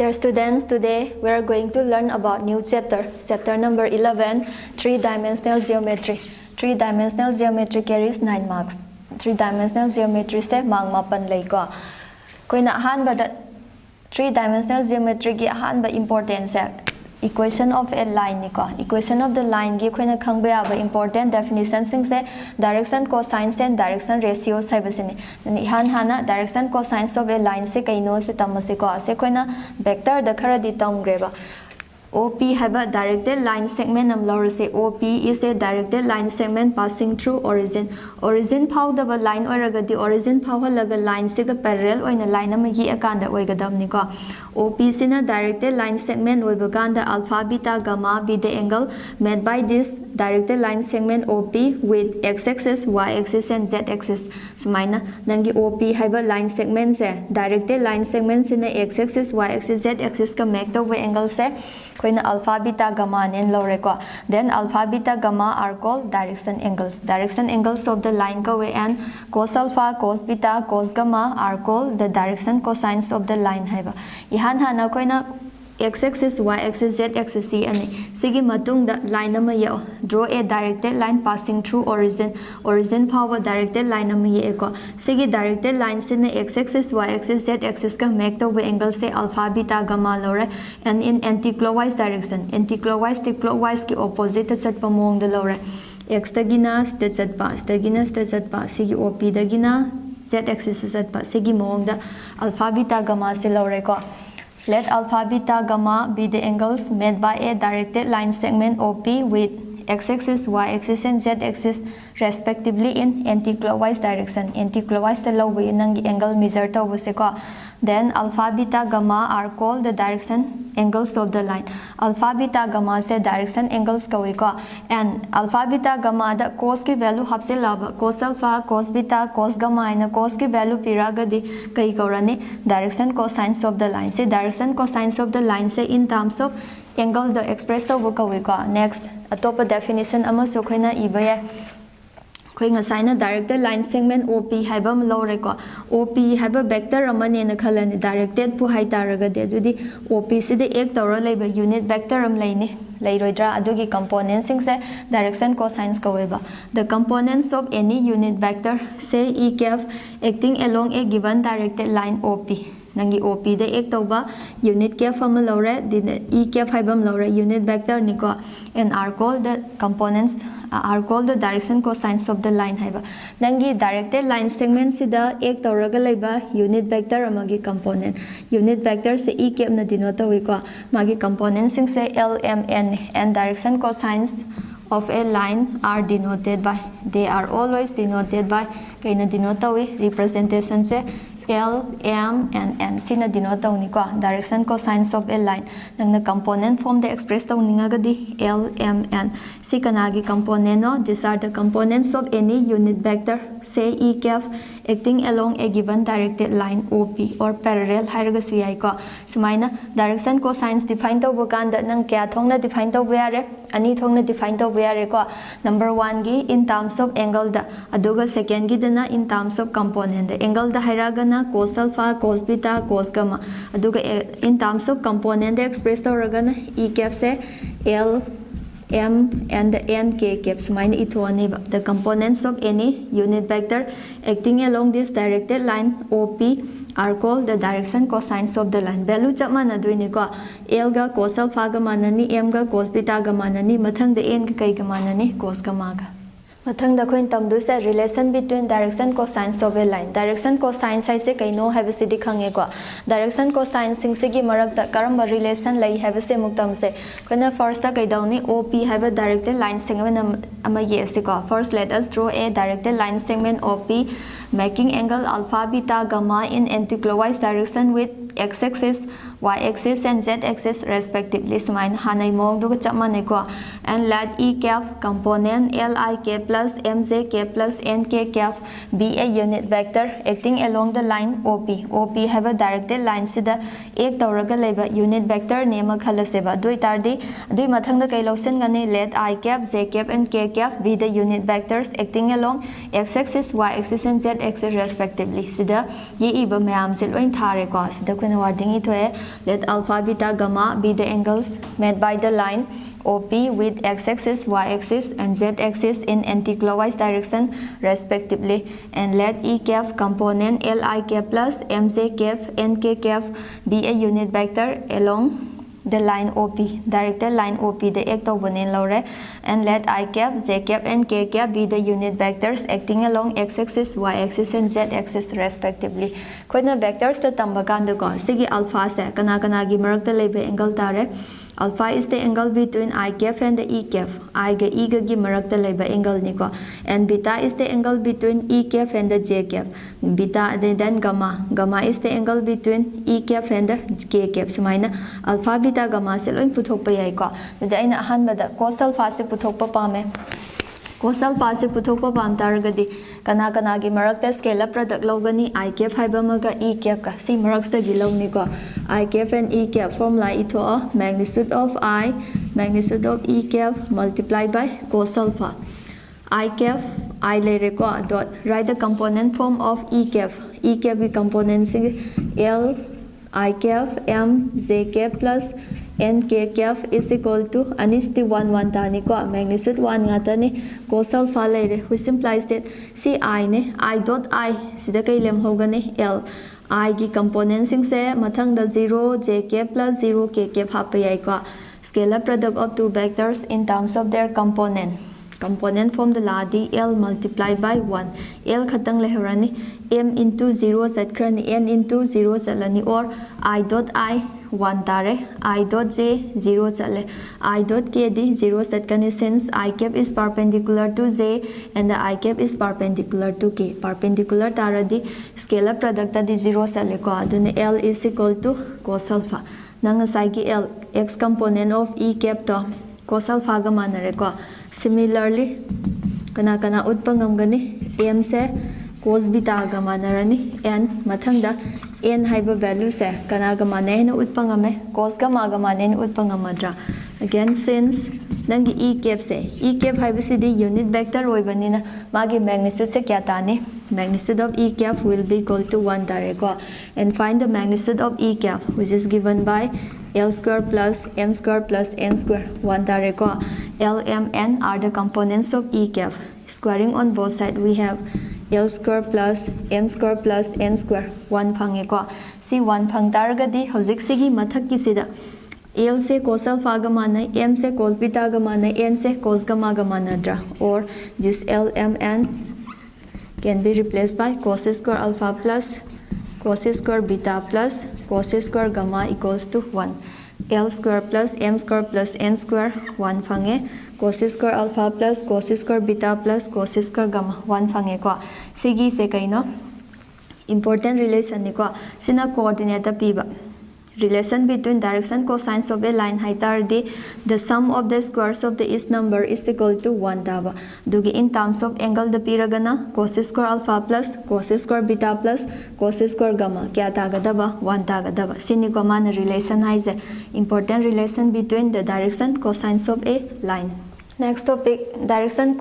Dear students, today we are going to learn about new chapter number 11, 3-dimensional geometry. 3-dimensional geometry carries 9 marks. 3-dimensional geometry se mark mapan lay ko. Koina ahanba da 3-dimensional geometry gi ahanba importance equation of a line ni ko. Equation of the line gi koina khangba ya important definition sing se direction cosine and direction ratio sai basini. Ni hana direction cosine of a line se kaino se tamase ko se koina vector da khara di tam greba. OP have a directed line segment nam lower say OP is a directed line segment passing through origin. Origin pow the line or the origin power laga line sig parallel or in a line amagi akanda oigadam niko. OP is in a directed line segment with the alpha beta gamma be the angle made by this directed line segment OP with x-axis, y-axis and z-axis. So mina nangi OP have a line segment se directed line segments in the x-axis, y-axis, z-axis ka make the way angle se alpha beta gamma and low record. Then alpha beta gamma are called direction angles. Direction angles of the line go away and cos alpha, cos beta, cos gamma are called the direction cosines of the line. Ihan hana koina x-axis, y-axis, z-axis and sigi matung the line nama yo draw a directed line passing through origin power directed line nama ye ko sigi directed lines in the x-axis, y-axis, z-axis ka make the way angle say alpha beta gamma lore and in anti-clockwise direction to clockwise ki opposite chat pamong the lore x tagina stat pa sigi op dagina z-axis sat pa sigi mong the alpha beta gamma se lore ko. Let alpha beta gamma be the angles made by a directed line segment OP with x-axis, y-axis and z-axis respectively in anti-clockwise direction. Anti-clockwise the low way nang angle measure to waseko. Then alpha beta gamma are called the direction angles of the line. Alpha beta gamma se direction angles kawiko and alpha beta gamma the cos ki value hapse lava cos alpha, cos beta, cos gamma and cos ki value piraga di kai kaurani direction cosines of the line. Se direction cosines of the line se in terms of angle the express to kawiko. Next atopa definition ama so khoina iba sign directed line segment OP have a low record. OP have a vector amani and a colony directed pu high taraga de OP see the egg tower labor unit vector lane laydra adugi components sing se direction cosines kaweba. The components of any unit vector say E cap acting along a given directed line OP. Nangi OP the egg toba unit cap from a lower E cap hibam lower unit vector niko and are called the components are called the direction cosines of the line haiba. Nangi directed line segment sida ek tawraga laiba unit vector amagi component. Unit vector se E cap na denote wiko magi components sing se L, M, N and direction cosines of a line are denoted by. They are always denoted by kaina denote wi representation se L, M, and N. Sina denote niko direction cosines of a line. Nang na component form the express to ningagadi L, M, N. Si kanagi component no. These are the components of any unit vector. Say E cap acting along a given directed line OP or parallel haraga suyai ko. Sumaina direction cosines define to bukanda nang kya thongna define to where ani thongna define to where ko. Number 1 gi in terms of angle da aduga second gi dana in terms of component. The angle da haraga na cos alpha, cos beta, cos gamma. Aduga in terms of component the express to ragana E cap se L, M and the N K caps mine ito the components of any unit vector acting along this directed line OP are called the direction cosines of the line. Value chapman na duini ko L ga cos alpha ga manani, M ga cos beta ga manani, mathang the N ga kai ga manani, cos gamma ga. Mathang da khoin tamdu se relation between direction cosines of a line. Direction cosines ai se kaino have se dikhange ko. Direction cosines sing se gi marak da karamba relation lai have se muktam se. Koina first da kaidawni OP have a directed line segment ama yes ko. First let us draw a directed line segment OP making angle alpha beta gamma in anti-clockwise direction with x-axis, y-axis and z-axis respectively. Sumain hanay mo duga chapman ko and let E cap component Li k plus Mj k plus Nk cap be a unit vector acting along the line OP. OP have a directed line sida ek tawraga leba unit vector name khalaseba dui tardi dui mathang da kai loksen ngani let I cap, J cap and K cap be the unit vectors acting along x-axis, y-axis and z axis respectively. Sida ye iba mayam se loin thare ko. Sida kun wording ito let alpha, beta, gamma be the angles made by the line OP with x-axis, y-axis and z-axis in anti-clockwise direction respectively, and let E cap component Li cap plus Mj cap Nk cap be a unit vector along the line OP, directed line OP the act of one in lore, and let I cap, J cap and K cap be the unit vectors acting along x-axis, y-axis and z-axis respectively. Koina vectors the tambakanda ko sige alpha se kana gi marakta lebe angle tare. Alpha is the angle between I cap and the E cap. I ga E ga gi marakta leba angle niko. And beta is the angle between E cap and the J cap. Beta then gamma. Gamma is the angle between E cap and the K cap. Sumaina alpha, beta, gamma se loin puthok pa yai ko. Nida aina ahanbada cos alpha se puthok pa pame. Cos alpha se puthok pa pam taragadi kana gi marakta scalar product logani I cap haiba maga E cap ka si maraksta gi log niko. I cap and E cap formula ito magnitude of I, magnitude of E cap multiplied by cos alpha. I cap, I lere ko dot write the component form of E cap. E cap ki component sing L I cap M J cap plus N K cap is equal to anisti 1 tani ko magnitude 1 nga tani cos alpha lere, which implies that si I ne I dot I sida kay lem hogani L I की component सिंग से मथंग द 0 j cap plus 0 k cap हाप याई को scalar product of two vectors in terms of their component. Component form the ladi L multiplied by 1. L khatang lehrani M into 0 set krani N into 0 chalani or I dot I 1 tare I dot J 0 chale I dot K di 0 set kani since I cap is perpendicular to J and the I cap is perpendicular to K. Perpendicular tara di scalar product di 0 chale ko adune L is equal to cos alpha. Nang sai ki L x component of E cap to cos alpha ga manare ko. Similarly kana utpangam gani M se cos beta ga manarani and mathang da N haiba value se kana ga mane na utpangame cos ga ma ga mane na utpangamadra. Again since nangi E cap se E cap haiba si di unit vector oibani na magi magnitude se kya tani magnitude of E cap will be equal to 1 tare ko, and find the magnitude of E cap which is given by L square plus M square plus N square 1 tare ko. L, M, N are the components of E cap. Squaring on both sides we have L square plus M square plus N square 1 phange ko. Si 1 phang targadi hojik sigi mathak ki sida L se cos alpha ga manai, M se cos beta ga manai, N se cos gamma ga manadra, or this L, M, N can be replaced by cos square alpha plus cos square beta plus cos square gamma equals to 1. L square plus M square plus N square 1 phange cos square alpha plus cos square beta plus cos square gamma 1 phange ko. Sigi se kaino important relation ni ko sina coordinate piba. Relation between direction cosines of a line height the sum of the squares of the each number is equal to 1 daba. Dugi in terms of angle the piragana cos square alpha plus cos square beta plus cos square gamma kya tagadaba 1 tagadaba. Sini ko man relation is important relation between the direction cosines of a line. Next topic direction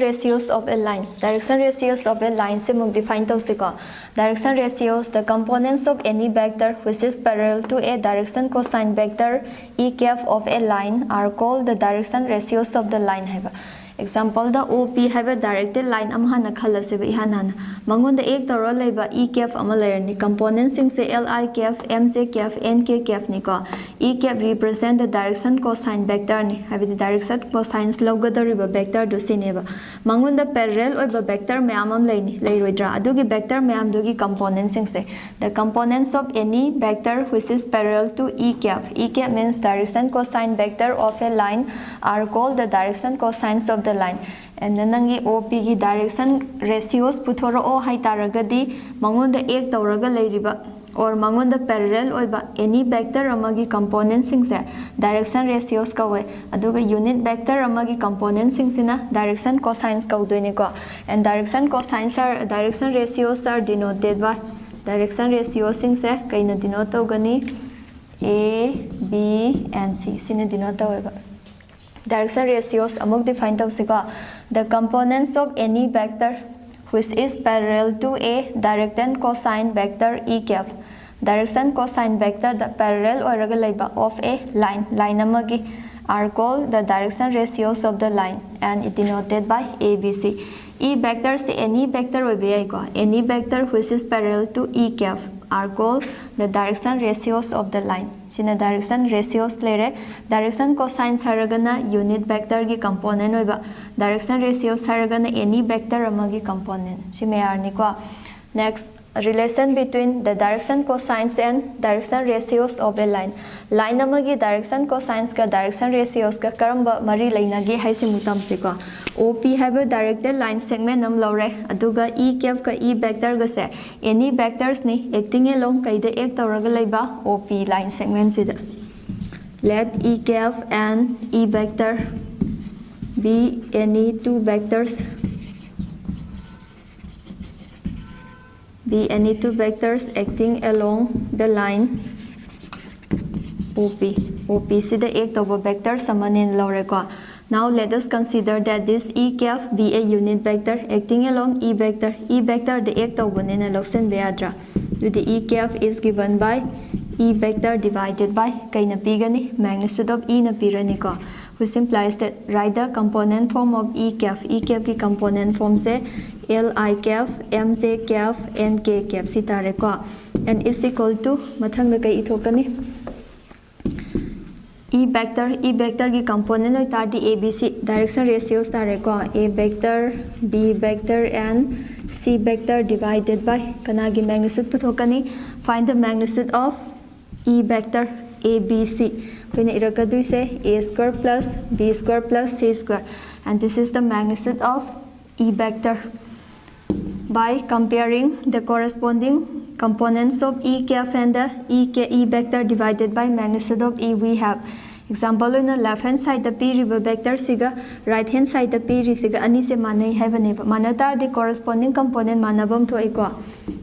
ratios of a line. Direction ratios of a line se mug define to siko. Direction ratios the components of any vector which is parallel to a direction cosine vector E cap of a line are called the direction ratios of the line haiba. Example the OP have a directed line amhana khalase be hanana mangun the ek taro leba E cap ama layer ni components sing se Li cap Mj cap Nk cap ni ko. E cap represent the direction cosine vector ni have the direction cosine logadariba vector do sineba mangun the parallel oiba vector mayamam laini lairoidra adugi vector mayam dugi components sing se the components of any vector which is parallel to E cap. E cap means direction cosine vector of a line are called the direction cosines of the line. And then nangi OP ki direction ratios puthoro o hai taragadi mangon the ek tawraga leiriba or mangon the parallel oiba any vector amagi components sing se direction ratios kawe aduga unit vector amagi components sing sina direction cosines kaudoi ko. And direction cosines are direction ratios are denoted by direction ratios sing se kaina denote gani A, B and C sina denote oiba. Direction ratios amok define to siko the components of any vector which is parallel to a direct and cosine vector e cap. Direction cosine vector the parallel oraga laiba of a line amagi are called the direction ratios of the line and it denoted by ABC. E vector is any vector any vector which is parallel to e cap are called the direction ratios of the line. Sina direction ratios lere direction cosine haragana unit vector gi component oiba direction ratios haragana any vector amagi component. Simayar ni ko. Next, relation between the direction cosines and direction ratios of a line. Line amagi direction cosines ka direction ratios ka karamba mari lainagi haisi mutam se ko. OP have a directed line segment nam lore aduga e cap ka e vector ga se any vectors ni acting along kaida ek tawraga laiba OP line segment sida. Let e cap and e vector be any two vectors acting along the line OP. OP sida ek tawa vector samanin lore ko. Now let us consider that this e cap be a unit vector acting along e vector. E vector the ek tawanina loksen beadra. The e cap is given by e vector divided by kaina pigani magnitude of e na pirani ko, which implies that write the component form of e cap. E cap ki component form se L I cap, M J cap, and K cap sitare ko, and is equal to mathang na kay itokani e vector ki component oi tar di ABC direction ratios tare ko a vector, b vector, and c vector divided by kanagi magnitude puthokani. Find the magnitude of e vector ABC. Kuina irakadu se a square plus b square plus c square, and this is the magnitude of e vector. By comparing the corresponding components of e cap and the e vector divided by magnitude of e, we have example in the left hand side the p river vector siga, right hand side the p siga ani se manai have a neighbor manatar the corresponding component manabam to equal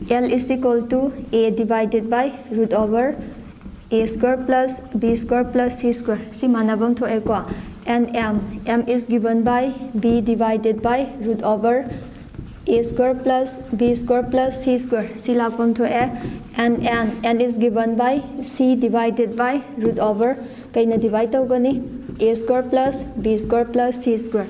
L is equal to a divided by root over a square plus b square plus c square, si manabam to equal, and m is given by b divided by root over a square plus b square plus c square, c lakpam to a, and n is given by c divided by root over kaina divide tawgani a square plus b square plus c square.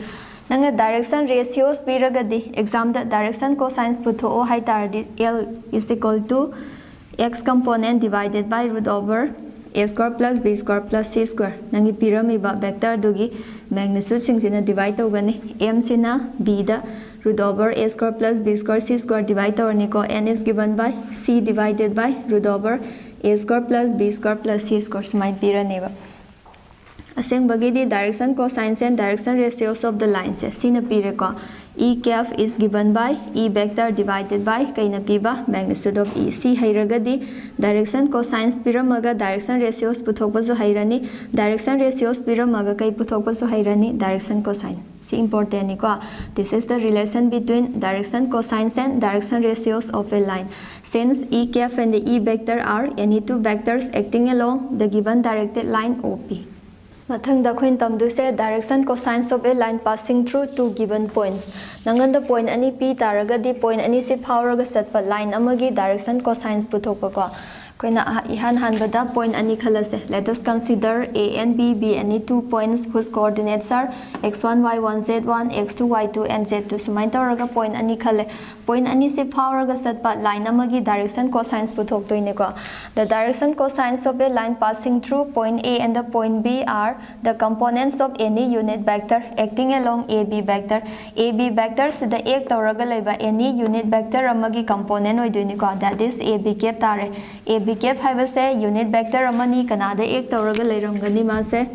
Nanga direction ratios piragadi exam the direction cosines putho hai tardi L is equal to x component divided by root over a square plus b square plus c square. Nangi piramiba vector dugi magnitude singsina divide tawgani m sina b da root over a square plus b square c square divide tawrniko, n is given by c divided by root over a square plus b square plus c square. Sumai piraneba. Aseng bagidi direction cosines and direction ratios of the lines. Sina pireko e cap is given by e vector divided by kaina piba magnitude of e. C hairagadi direction cosines piramaga direction ratios puthokpasu hairani, direction ratios piramaga kai puthokpasu hairani direction cosine. See important ni ko. This is the relation between direction cosines and direction ratios of a line. Since e cap and the e vector are any two vectors acting along the given directed line OP. Mathang da khoin tamdu se direction cosines of a line passing through two given points. Nangan the point ani p taraga di point ani se phawraga satpa line amagi direction cosines puthokpa ko. Koina ihan hanbada point ani khalase. Let us consider a and b any two points whose coordinates are x1 y1 z1 x2 y2 and z2. Sumai tawraga point ani khale. Point ani se phawraga satpa line amagi direction cosines puthok toine ko. The direction cosines of a line passing through point A and the point B are the components of any unit vector acting along AB vector. AB vector sida ek tawraga laiba any unit vector amagi component oidoini ko, that is AB cap tare. AB cap haibase unit vector amani kanada ek tawraga lairamgani ma se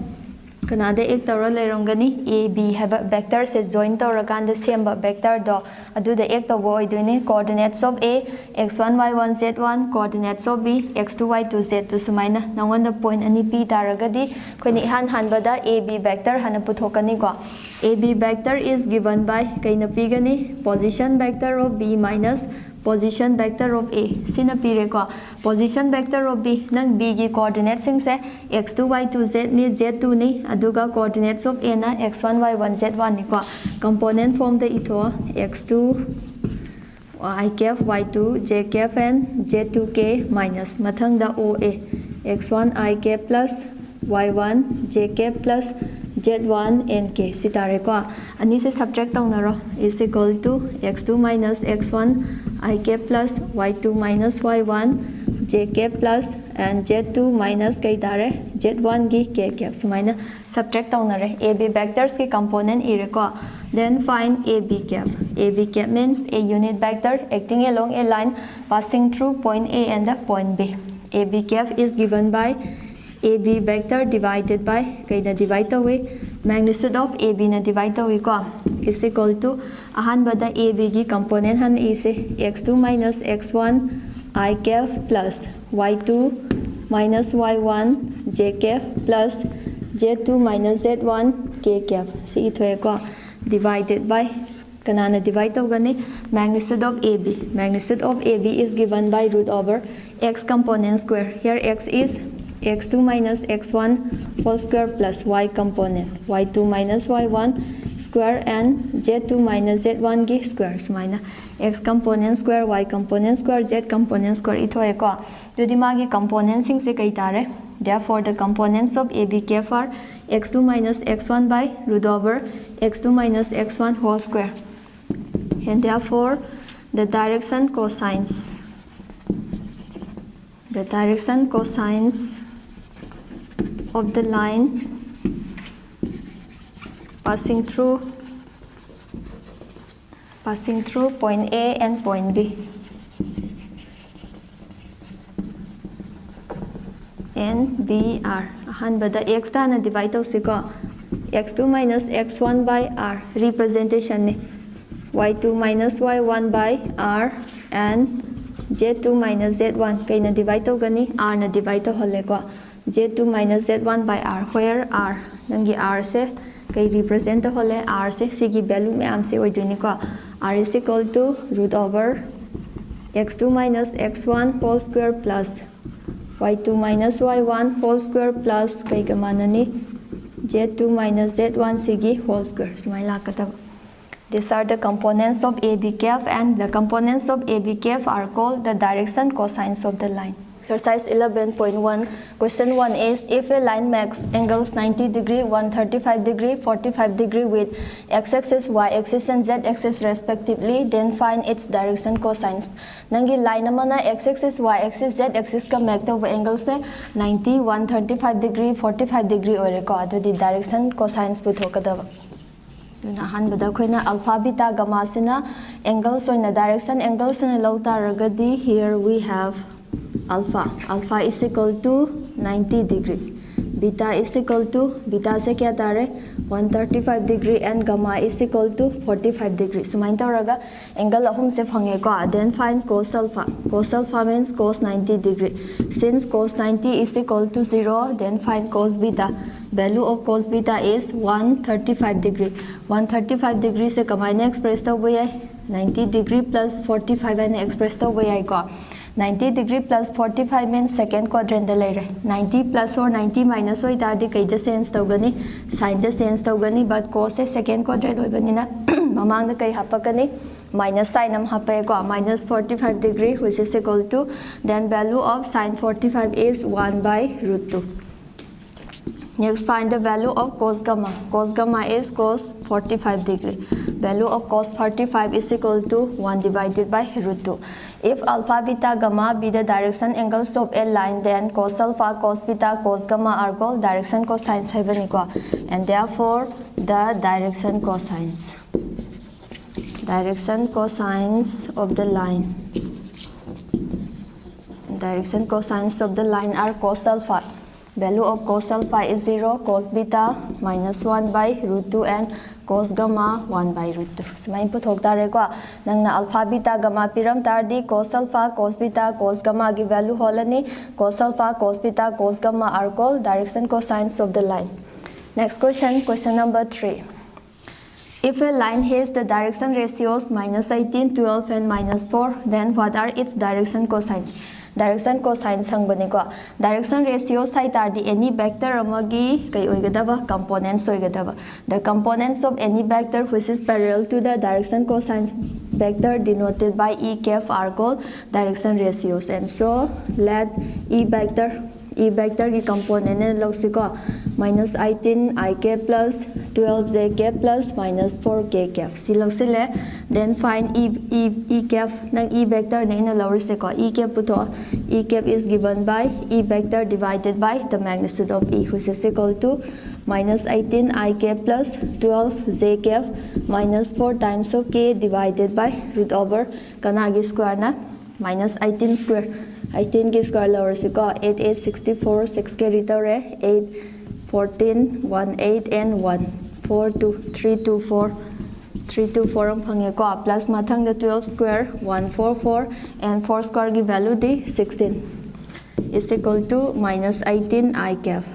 kanada ek tawra lairamgani AB haba vector se join tawraganda semba vector do aduda ek tawo oidoini coordinates of A x1 y1 z1 coordinates of B x2 y2 z2 sumaina nangonda point ani p taragadi koini han hanbada AB vector hana puthokani ko. AB vector is given by kaina pigani position vector of B minus position vector of A. Sina pire ko position vector of B nang B gi coordinates sing se x2 y2 z ni z2 ni aduga coordinates of A na x1 y1 z1 ni ko. Component form the ito x2 I cap y2 j cap and z2k minus mathangda OA x1 I cap plus y1 j cap plus z1 nk sitare ko ani se subtract tawnaro is equal to x2 minus x1 I cap plus y2 minus y1 j cap plus and z2 minus kai tare z1 gi k cap sumaina subtract tawnare ab vectors ki component ire ko then find ab cap. AB cap means a unit vector acting along a line passing through point A and the point B. AB cap is given by AB vector divided by kaida divide away magnitude of AB na divide away ko is equal to ahanbada AB gi component han is x2 minus x1 I cap plus y2 minus y1 j cap plus z2 minus z1 k cap si ithwe ko divided by kanana divide tawgani magnitude of AB. Magnitude of AB is given by root over x component square. Here x is x2 minus x1 whole square plus y component y2 minus y1 square and z2 minus z1 gi square sumaina x component square y component square z component square ithoe ko to di magi component sing se kai tare. Therefore the components of AB cap are x2 minus x1 by root over x2 minus x1 whole square, and therefore the direction cosines of the line passing through point A and point B and B are ahanbada x dana divide tawsiko x2 minus x1 by r representation ne y2 minus y1 by r and z2 minus z1 kaina divide tawgani r na divide tawhole ko z2 minus z1 by r where r nangi r se kai represent tawhole r se sigi value myam se oidini ko r is equal to root over x2 minus x1 whole square plus y2 minus y1 whole square plus kai gamanani z2 minus z1 sigi whole square sumaila katab. These are the components of AB cap, and the components of AB cap are called the direction cosines of the line. Exercise 11.1. Question 1 is, if a line makes angles 90 degree, 135 degree, 45 degree with x-axis, y-axis and z-axis respectively, then find its direction cosines. Nangi line naman na x-axis, y-axis, z-axis ka make to angles ne 90, 135 degree, 45 degree ore ko ado di direction cosines puthokadawa. Ahanbada khoina alpha beta gamma sina angles oina direction angles na law taragadi. Here we have alpha is equal to 90 degree, beta is equal to beta se kya tare 135 degree and gamma is equal to 45 degree. So main tawraga angle ahum se phange ko, then find cos alpha. Cos alpha means cos 90 degree. Since cos 90 is equal to 0, then find cos beta. Value of cos beta is 135 degree. 135 degree se kamaina express the way 90 degree plus 45 and express the way I got 90 degree plus 45 means second quadrant the later 90 plus or 90 minus or itadi kai the sense tawgani sine the sense tawgani, but cos se second quadrant oibanina mamang the kai hapakani minus sign am hapai ko minus 45 degree which is equal to, then value of sine 45 is 1 by root 2. Next find the value of cos gamma. Cos gamma is cos 45 degree. Value of cos 45 is equal to 1 divided by root 2. If alpha, beta, gamma be the direction angles of a line, then cos alpha, cos beta, cos gamma are called direction cosines equal, and therefore the direction cosines of the line. Direction cosines of the line are cos alpha. Value of cos alpha is 0, cos beta minus 1 by root 2 and cos gamma 1 by root 2. So main puthok tare ko nang na alpha beta gamma piram tardi cos alpha cos beta cos gamma gi value holani cos alpha cos beta cos gamma are called direction cosines of the line. Next question, question number 3. If a line has the direction ratios minus 18, 12 and minus 4, then what are its direction cosines? direction cosine sangbani ko direction ratio sai tar di any vector amagi kai oigadaba components oigadaba the components of any vector which is parallel to the direction cosine vector denoted by e cap are called direction ratios and so let e vector की component है लोग सिको minus 18 I cap plus 12 j cap plus minus 4 k cap सी लोग से ले then find e cap नंग e vector नहीं न लोग सिको e cap पुतो e cap is given by e vector divided by the magnitude of e which is equal to minus 18 I cap plus 12 j cap minus 4 times of k divided by root over kanagi square na minus 18 square 18 की square lower से को 8 8 64 6 के Ritter है 8 14 1 8 and 1 4 2 3 2 4 3 2 4 हम फंगे को plus मथंग द 12 स्क्वायर 144 and 4 स्क्वायर की वैल्यू दी 16 is equal to minus 18 I cap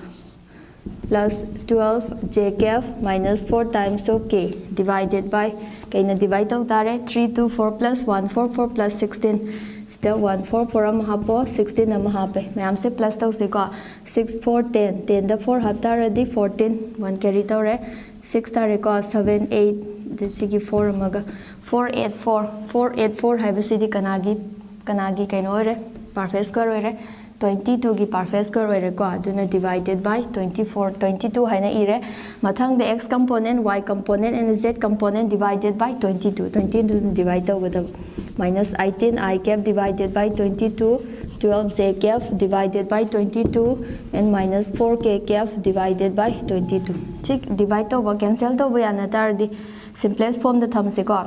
plus 12 j cap minus 4 times of k divided by k na divide होता है 3 2 4 plus 144 plus 16 still 144 am hapo 16 am hape ma'am से plus तो से को 6 4 10 10 the 4 हफ्ता ready 14 1 carry तो रे 6 तारे को 7 8 जैसे कि 4 मगा 484 है बस इदी कनागी कहीं और रे परफेक्ट स्क्वायर रे 22 की परफेक्ट स्क्वायर रे को अदुना डिवाइडेड बाय 24 22 है ना इरे मथंग the x component y component and z component divided by 22 divide तो गदब minus 18 I cap divided by 22 12 j cap divided by 22 and minus 4 k cap divided by 22 ठीक divide तो वो cancel तो वो आना तार दी simplest form द थम से को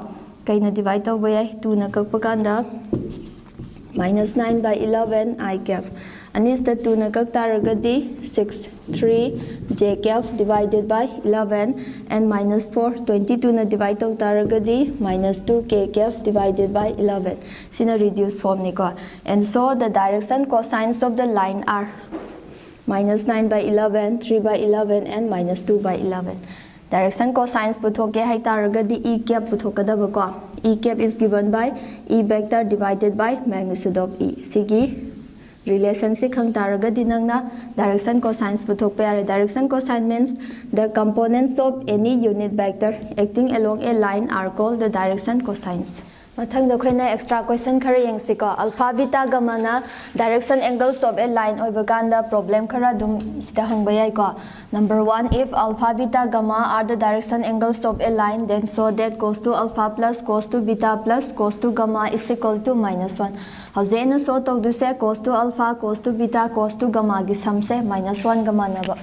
कहीं ना डिवाइड तो वो है 2 ना कब पकांदा minus 9 by 11 I cap anis the 2 na kak taragadi 6 3 j cap divided by 11 and minus 4 22 na divide to taragadi minus 2 k cap divided by 11 sina reduced form ni ko and so the direction cosines of the line are minus 9 by 11 3 by 11 and minus 2 by 11 direction cosines puthoke hai taragadi e cap puthokadaba ko e cap is given by e vector divided by magnitude of e sigi relationship hang taragadi nangna direction cosines puthokpe are direction cosine means the components of any unit vector acting along a line are called the direction cosines mathang da khoina extra question khara yengsi ko alpha beta gamma na direction angles of a line oibaganda problem khara dum sita hangba yai ko number 1 if alpha beta gamma are the direction angles of a line then so that cos to alpha plus cos to beta plus cos to gamma is equal to minus 1 hauze so tok du se cos to alpha cos to beta cos to gamma gi sum se minus 1 gamma na ba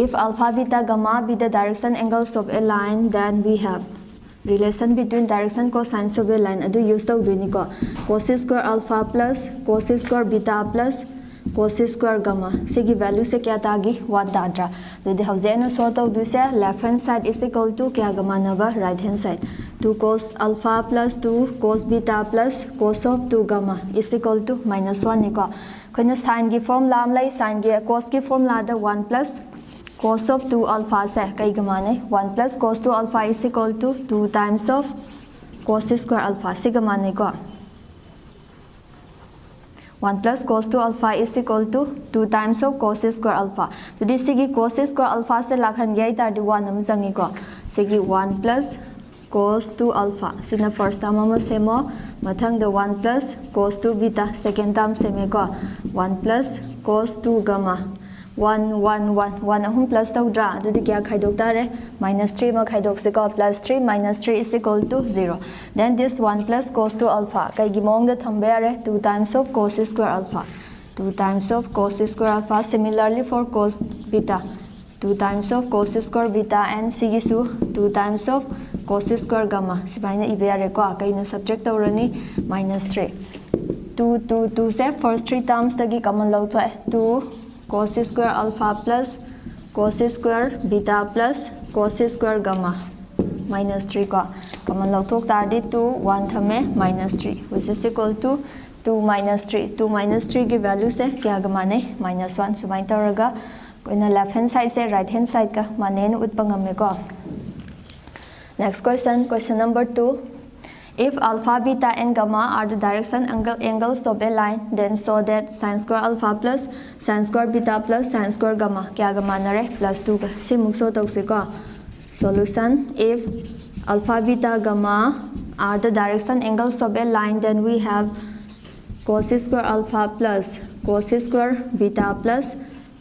if alpha beta gamma be the direction angles of a line then we have relation between direction cosines of a line adu use to duni ko cos square alpha plus cos square beta plus cos square gamma se की value से क्या तागी 1 दाद्रा तो दे हौजेनो सो तो दु से left hand side is equal to क्या gamma नबा right hand side 2 cos alpha plus 2 cos beta plus cos of 2 gamma is equal to minus 1 ni को खने sin की formula am lai sin की cos की formula the 1 plus cos of 2 alpha से कई gamma ने 1 plus cos 2 alpha is equal to 2 times of cos square alpha से gamma ने को 1 plus cos 2 alpha is equal to 2 times of cos square alpha तो this की cos square alpha से लाखन गया तार दी 1 हम जंगी को से की 1 plus cos 2 alpha सिना first term हम से मो मथंग the 1 plus cos 2 beta second term से में को 1 plus cos 2 gamma 1 1 1 1 ahum plus tawdra adudi kya khaidok tare minus 3 ma khaidok se ko plus 3 minus 3 is equal to 0 then this 1 plus cos 2 alpha kai gi mong da thambe are 2 times of cos square alpha 2 times of cos square alpha similarly for cos beta 2 times of cos square beta and sigisu 2 times of cos square gamma sibaina ibe are ko kai na subtract tawrani minus 3 2 2 2 se first 3 terms tagi common law thwa 2 cos square alpha plus cos square beta plus cos square gamma minus 3 को common लौ थोक तार 2 1 थमे minus 3 which is equal to 2 minus 3 की value से क्या गमा ने minus 1 सुमाइन तौरगा कोई left hand side से राइट हैंड साइड का माने न उत्पंगम में को next question number 2 If alpha, beta, and gamma are the direction angles of a line, then show that sine square alpha plus sine square beta plus sine square gamma kya gamma nare plus 2 ka simuk so toksiko. Solution: if alpha, beta, gamma are the direction angles of a line, then we have cos square alpha plus cos square beta plus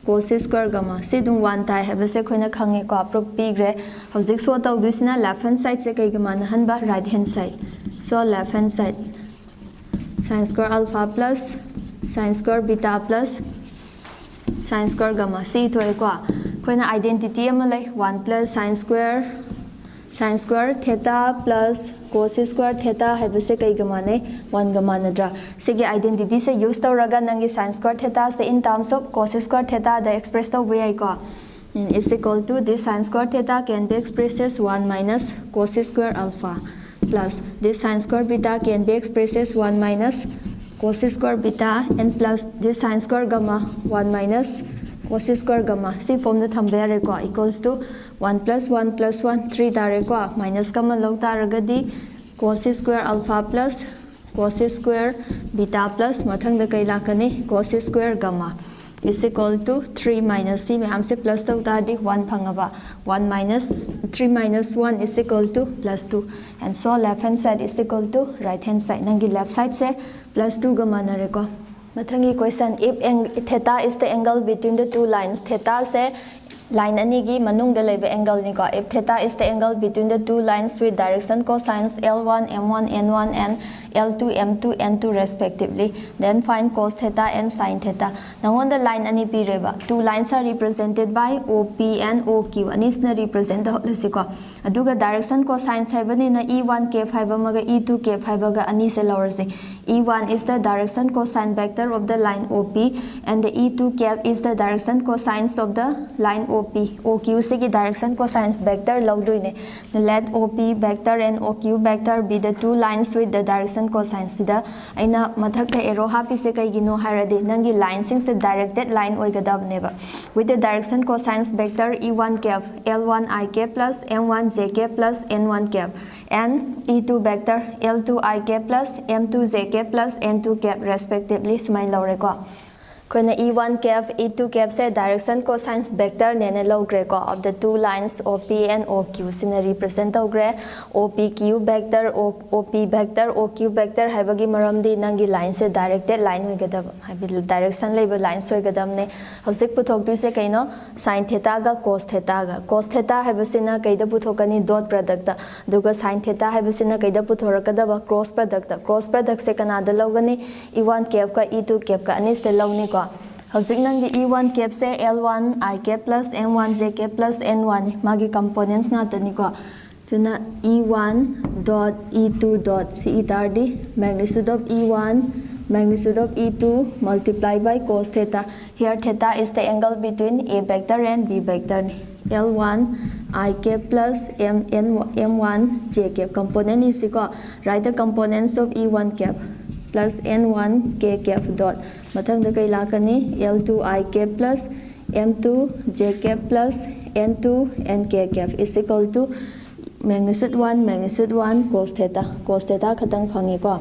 cos square gamma. Si dung one tie have se khoina khange ko proof pigre. Hojik so taw dusina left hand side se kai gamma na han ba right hand side. So left hand side sine square alpha plus sine square beta plus sine square gamma. Si to ko khoina identity am lai 1 plus sine square theta plus cos square theta have se kai gamma ne 1 gamma nadra. Sige identity se use tawraga nangi sine square theta se in terms of cos square theta the express to way ko is equal to this sine square theta can be expressed as 1 minus cos square alpha plus this sine square beta can be expressed as 1 minus cos square beta and plus this sine square gamma 1 minus cos square gamma. Si form the thambere ko equals to 1 plus 1 plus 1 3 tare ko minus gamma log taragadi cos square alpha plus cos square beta plus mathang da kai lakani cos square gamma is equal to 3 minus c में हमसे plus तक उतार दी 1 फंगबा 1 minus 3 minus 1 is equal to plus 2 and so left hand side is equal to right hand side नंगी left side से plus 2 का माना रेको. मथंगी question if theta is the angle between the two lines theta से line ani gi manung da leba angle ni ko if theta is the angle between the two lines with direction cosines L1 M1 N1 and L2 M2 N2 respectively, then find cos theta and sin theta. Now on the line ani pi reba two lines are represented by OP and OQ and is na represent the lesiko aduga direction cosines haibani na E1 k haiba maga E2 k haiba ga ani se lower se E1 is the direction cosine vector of the line OP and the E2 cap is the direction cosines of the line OP. OQ se ki direction cosines vector logduine. Let OP vector and OQ vector be the two lines with the direction cosines. Sida aina mathak ta arrow happy se kai gino haradi nangi line sing se directed line oigadab neba with the direction cosines vector E1 cap L1 I cap plus M1 J cap plus N1 cap and E2 vector L2 I cap plus M2 J cap plus N2 cap respectively. Sumai lore ko Kona E1 cap E2 cap se direction cosines vector nene logre ko of the two lines OP and OQ sina represent ogre OPQ vector OP vector OQ vector haibagi maramdi nangi line se directed line hoigadab haibil direction label line soigadam ne hosik puthok tu se kaino sin theta ga cos theta haibasina kaida puthokani dot product duga sin theta haibasina kaida puthorakadaba cross product se kanada logani E1 cap ka E2 cap ka anis te logni Hosik nangi E1 cap se L1 I cap plus M1 J cap plus N1 magi components na tani ko tuna E1 dot E2 dot C itardi magnitude of E1 magnitude of E2 multiplied by cos theta. Here theta is the angle between A vector and B vector. L1 I cap plus M1 J cap component is equal. Write the components of E1 cap plus N1 K cap dot mathang da kai lakani L2 I cap plus M2 J cap plus N2 and K cap is equal to magnitude 1 cos theta khatang phangi ko.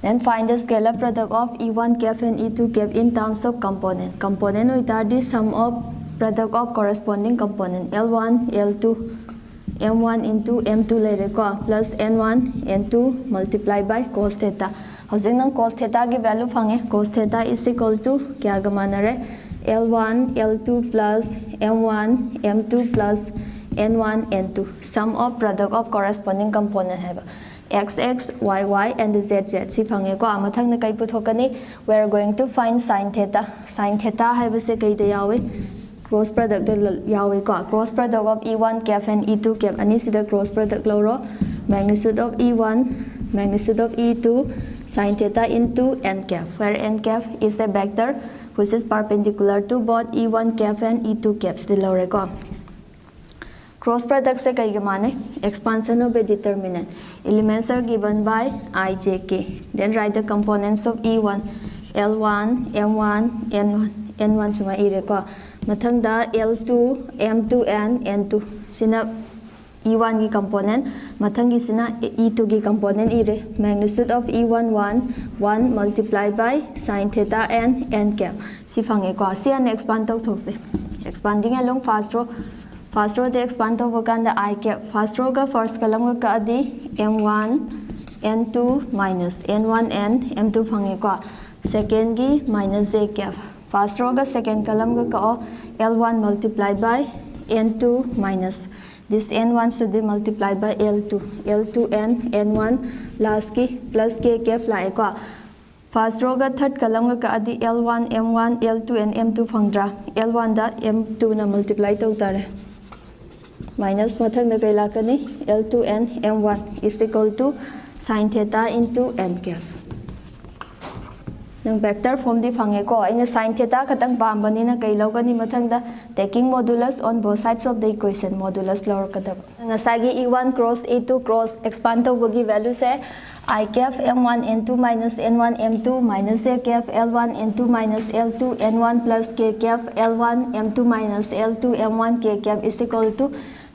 Then find the scalar product of E1 cap and E2 cap in terms of component oitar the sum of product of corresponding component L1 L2 M1 into M2 later ko plus N1 N2 multiplied by cos theta. Hosik nang cos theta ki value phange cos theta is equal to kya gamana re L1 L2 plus M1 M2 plus N1 N2 sum of product of corresponding component have XX YY and ZZ si phange ko amathang na kai puthokani we are going to find sin theta have se kai da yawe cross product yawe ko cross product of E1 cap and E2 cap ani sida cross product loro magnitude of E1 magnitude of E2 sin theta into n cap where n cap is a vector which is perpendicular to both E1 cap and E2 caps the lower ko cross product se kai gamane expansion of a determinant elements are given by I J K then write the components of E1 L1 M1 N1 suma ire ko mathang da L2 M2 and N2 sina E1 की component mathangi sina E2 की component ire magnitude of E1 1 multiplied by sin theta and n cap si phange ko si an expand tau thokse expanding along first row the expand tau kan the I cap first row ka first column ka adi m1 n2 minus n1 n m2 phange ko second ki minus j cap first row ka second column ka L1 multiplied by n2 minus this n1 should be multiplied by L2 n n1 last ki plus k cap lai ko first row ka third column ka adi L1 m1 L2 and m2 phangdra L1 da m2 na multiply tau tare minus mathang na kai lakani L2 n m1 is equal to sin theta into n cap nang vector form di phange ko ina sin theta khatang pambani na kai logani mathang da taking modulus on both sides of the equation modulus lor kadab ngasagi e1 cross e2 cross expand to bogi value se I cap m1 n2 minus n1 m2 minus j cap l1 n2 minus l2 n1 plus k cap l1 m2 minus l2 m1 k cap is equal to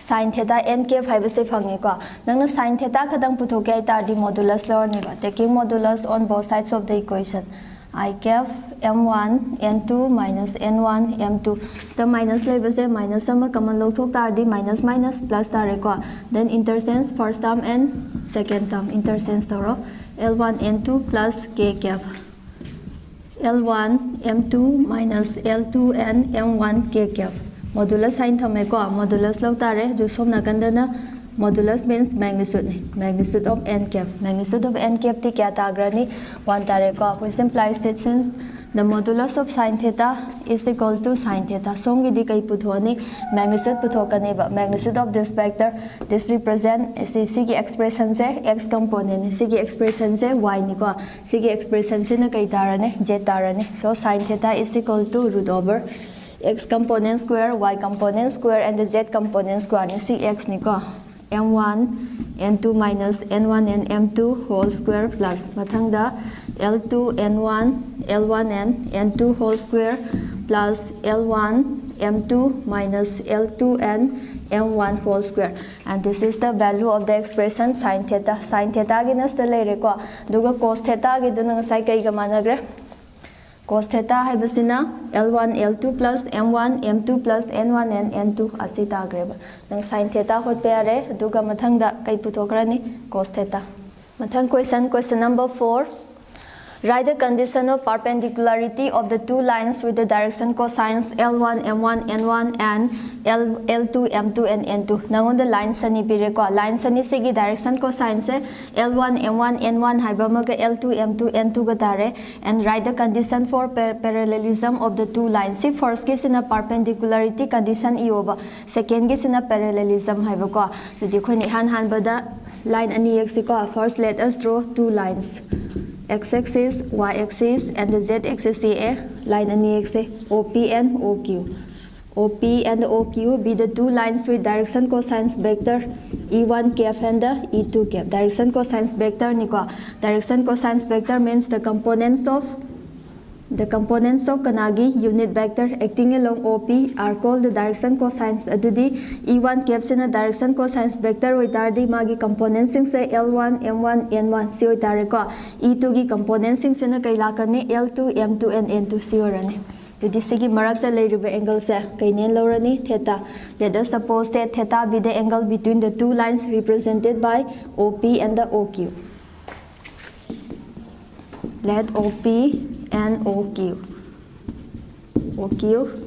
sin theta n cap hai base phange ko nangna sin theta khadang puthokai tar di modulus lor ni ba taking modulus on both sides of the equation I cap m1 n2 minus n1 m2 so minus level se minus sama common log thok tar di minus minus plus tar ko then interchange first term and second term interchange taro l1 n2 plus k cap l1 m2 minus l2 and m1 k cap modulus sign thame ko modulus log tare du som na kandana modulus means magnitude of n cap magnitude of n cap ti kya tagrani 1 tare ko we simplifies it since the modulus of sin theta is equal to sin theta songi di kai puthoni magnitude puthokane ba magnitude of this vector this represent c ki expression se x component c ki expression se y ni ko c ki expression se na kai tarane j tarane so sin theta is equal to root over x component square y component square and the z component square ni cx ni ko m1 n2 minus n1 and m2 whole square plus mathangda l2 n1 l1 and n2 whole square plus l1 m2 minus l2 and m1 whole square and this is the value of the expression sin theta gi nas ta lere ko duga cos theta gi dun ngasai kai ga managre cos theta hai basina L1 L2 plus M1 M2 plus N1 and N2 asita greba nang sin theta hot pare duga mathang da kai puthokrani cos theta mathang question number 4 write the condition of perpendicularity of the two lines with the direction cosines L1 M1 N1 and L2 M2 and N2 nangon the line sani pire ko line sani se gi direction cosines se L1 M1 N1 haiba maga L2 M2 N2 ga tare and write the condition for parallelism of the two lines si first ki sina perpendicularity condition ioba second ki sina parallelism haiba ko jadi khoni han bada line ani x ko first let us draw two lines x-axis, y-axis, and the z-axis line and x OP and OQ. OP and OQ be the two lines with direction cosines vector E1 cap and the E2 cap. Direction cosines vector niko. Direction cosines vector means the components of kanagi unit vector acting along OP are called the direction cosines. Adudi E1 cap sina direction cosines vector oitardi magi components sing se L1 M1 N1 si oitare ko E2 gi components sing sina kailakani L2 M2 and N2 si orane. Dudi sigi marakta leiriba angle se kainen lorani theta. Let us suppose that theta be the angle between the two lines represented by OP and the OQ. Let OP and OQ